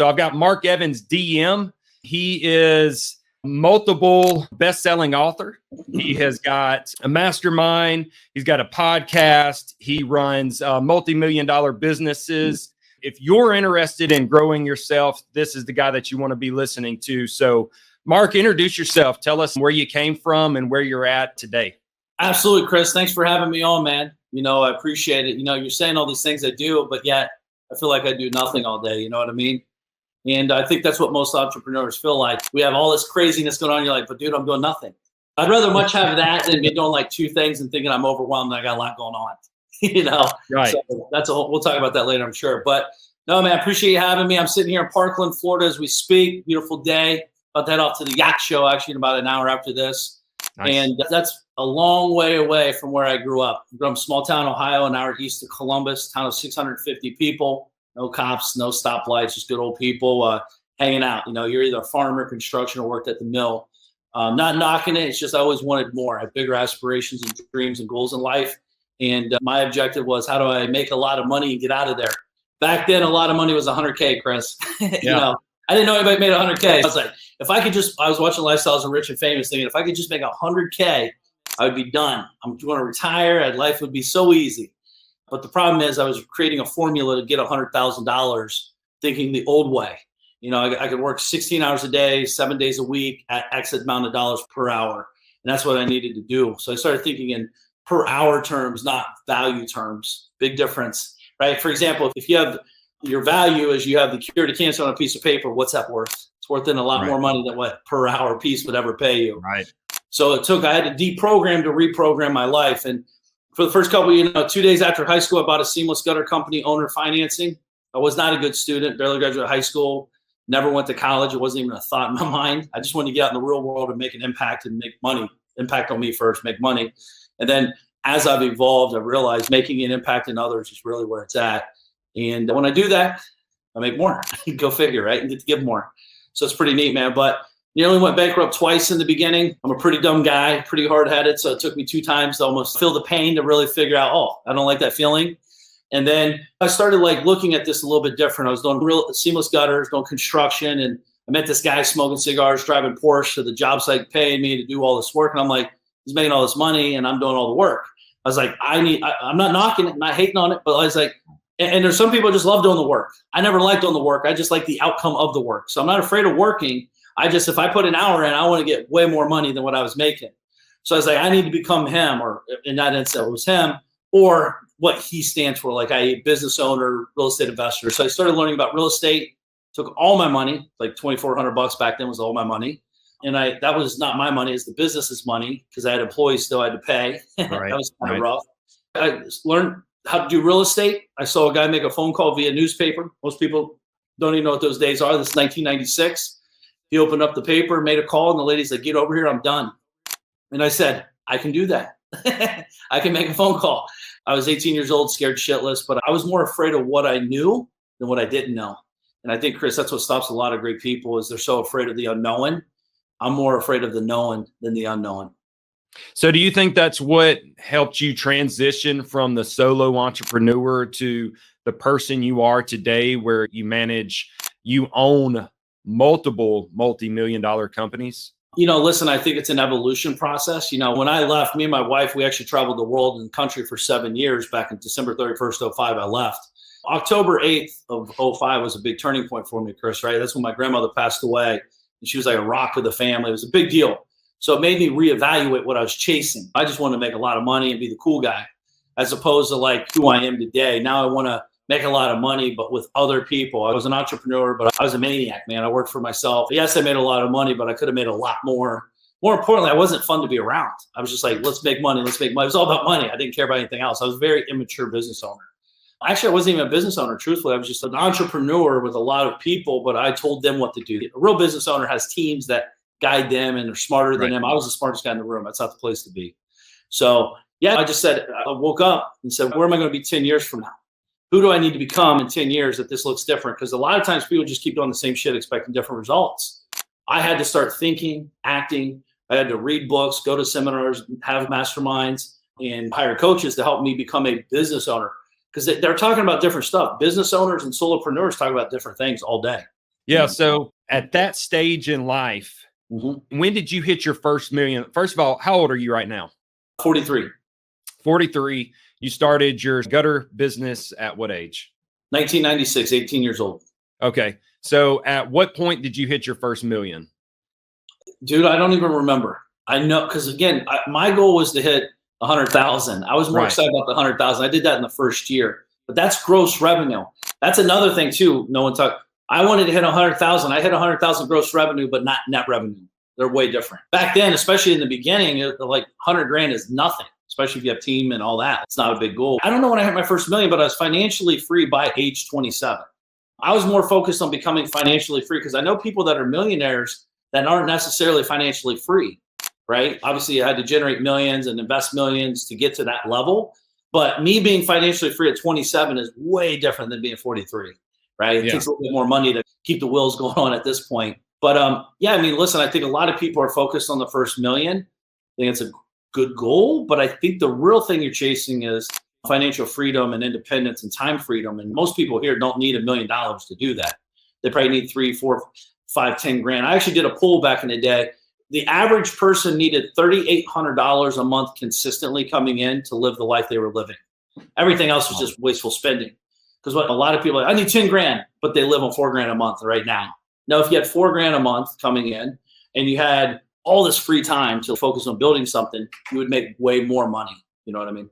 So I've got Mark Evans, DM. He is multiple best-selling author. He has got a mastermind. He's got a podcast. He runs multi-million-dollar businesses. If you're interested in growing yourself, this is the guy that you want to be listening to. So Mark, introduce yourself. Tell us where you came from and where you're at today. Absolutely, Chris. Thanks for having me on, man. I appreciate it. You're saying all these things I do, but yet I feel like I do nothing all day. You know what I mean? And I think that's what most entrepreneurs feel like. We have all this craziness going on. You're like, but dude, I'm doing nothing. I'd rather much have that than be doing like two things and thinking I'm overwhelmed and I got a lot going on. Right. So we'll talk about that later, I'm sure. But no, man, I appreciate you having me. I'm sitting here in Parkland, Florida as we speak. Beautiful day. About to head off to the yacht show actually in about an hour after this. Nice. And that's a long way away from where I grew up. I'm from small town, Ohio, an hour east of Columbus, town of 650 people. No cops, no stoplights, just good old people hanging out. You're either a farmer, construction, or worked at the mill. Not knocking it. It's just I always wanted more. I had bigger aspirations and dreams and goals in life. And my objective was, how do I make a lot of money and get out of there? Back then, a lot of money was $100K, Chris. Yeah. I didn't know anybody made $100K. I was like, I was watching Lifestyles of Rich and Famous thinking, if I could just make $100K, I would be done. I'm going to retire. Life would be so easy. But the problem is I was creating a formula to get $100,000 thinking the old way. I could work 16 hours a day, 7 days a week at X amount of dollars per hour. And that's what I needed to do. So I started thinking in per hour terms, not value terms. Big difference, right? For example, if you have your value is you have the cure to cancer on a piece of paper, what's that worth? It's worth in a lot more money than what per hour piece would ever pay you. Right. So I had to deprogram to reprogram my life. And for the first couple, 2 days after high school, I bought a seamless gutter company, owner financing. I was not a good student, barely graduated high school, never went to college. It wasn't even a thought in my mind. I just wanted to get out in the real world and make an impact and make money. Impact on me first, make money. And then as I've evolved, I've realized making an impact in others is really where it's at. And when I do that, I make more. Go figure, right? And get to give more. So it's pretty neat, man. But nearly went bankrupt twice in the beginning. I'm a pretty dumb guy, pretty hard-headed. So it took me 2 times to almost feel the pain to really figure out, I don't like that feeling. And then I started looking at this a little bit different. I was doing real seamless gutters, doing construction. And I met this guy smoking cigars, driving Porsche to the job site, paying me to do all this work. And I'm like, he's making all this money and I'm doing all the work. I was like, I'm not knocking it, not hating on it, but I was like, and there's some people who just love doing the work. I never liked doing the work. I just like the outcome of the work. So I'm not afraid of working. If I put an hour in, I want to get way more money than what I was making. So I was like, I need to become him, or in that instance, it was him, or what he stands for, like a business owner, real estate investor. So I started learning about real estate, took all my money, like $2,400 back then was all my money. And that was not my money, it's the business's money because I had employees still I had to pay. That was kind of rough. I learned how to do real estate. I saw a guy make a phone call via newspaper. Most people don't even know what those days are. This is 1996. He opened up the paper, made a call, and the lady's like, get over here, I'm done. And I said, I can do that. I can make a phone call. I was 18 years old, scared shitless, but I was more afraid of what I knew than what I didn't know. And I think, Chris, that's what stops a lot of great people is they're so afraid of the unknown. I'm more afraid of the known than the unknown. So do you think that's what helped you transition from the solo entrepreneur to the person you are today, where you own multiple multi-million-dollar companies? Listen, I think it's an evolution process. When I left, me and my wife, we actually traveled the world and the country for 7 years. Back in December 31st, 05, I left. October 8th of 05 was a big turning point for me, Chris, right? That's when my grandmother passed away. And she was like a rock of the family. It was a big deal. So it made me reevaluate what I was chasing. I just wanted to make a lot of money and be the cool guy, as opposed to like who I am today. Now I want to make a lot of money, but with other people. I was an entrepreneur, but I was a maniac, man. I worked for myself. Yes, I made a lot of money, but I could have made a lot more. More importantly, I wasn't fun to be around. I was just like, let's make money. Let's make money. It was all about money. I didn't care about anything else. I was a very immature business owner. Actually, I wasn't even a business owner, truthfully. I was just an entrepreneur with a lot of people, but I told them what to do. A real business owner has teams that guide them and they're smarter than them. I was the smartest guy in the room. That's not the place to be. So, yeah, I just said, I woke up and said, where am I going to be 10 years from now? Who do I need to become in 10 years that this looks different? Because a lot of times people just keep doing the same shit, expecting different results. I had to start thinking, acting. I had to read books, go to seminars, have masterminds, and hire coaches to help me become a business owner. Because they're talking about different stuff. Business owners and solopreneurs talk about different things all day. Yeah. So at that stage in life, when did you hit your first million? First of all, how old are you right now? 43. 43. You started your gutter business at what age? 1996, 18 years old. Okay. So at what point did you hit your first million? Dude, I don't even remember. I know, because again, my goal was to hit 100,000. I was more excited about the 100,000. I did that in the first year, but that's gross revenue. That's another thing too. No one talked. I wanted to hit 100,000. I hit 100,000 gross revenue, but not net revenue. They're way different. Back then, especially in the beginning, like 100 grand is nothing, especially if you have team and all that. It's not a big goal. I don't know when I hit my first million, but I was financially free by age 27. I was more focused on becoming financially free because I know people that are millionaires that aren't necessarily financially free, right? Obviously, you had to generate millions and invest millions to get to that level. But me being financially free at 27 is way different than being 43, right? It takes a little bit more money to keep the wheels going on at this point. But yeah, I mean, listen, I think a lot of people are focused on the first million. I think it's a good goal, but I think the real thing you're chasing is financial freedom and independence and time freedom. And most people here don't need $1 million to do that. They probably need 3, 4, 5, 10 grand. I actually did a poll back in the day. The average person needed $3,800 a month consistently coming in to live the life they were living. Everything else was just wasteful spending. Because what a lot of people are like, I need 10 grand, but they live on 4 grand a month right now. Now, if you had 4 grand a month coming in and you had all this free time to focus on building something, you would make way more money. You know what I mean?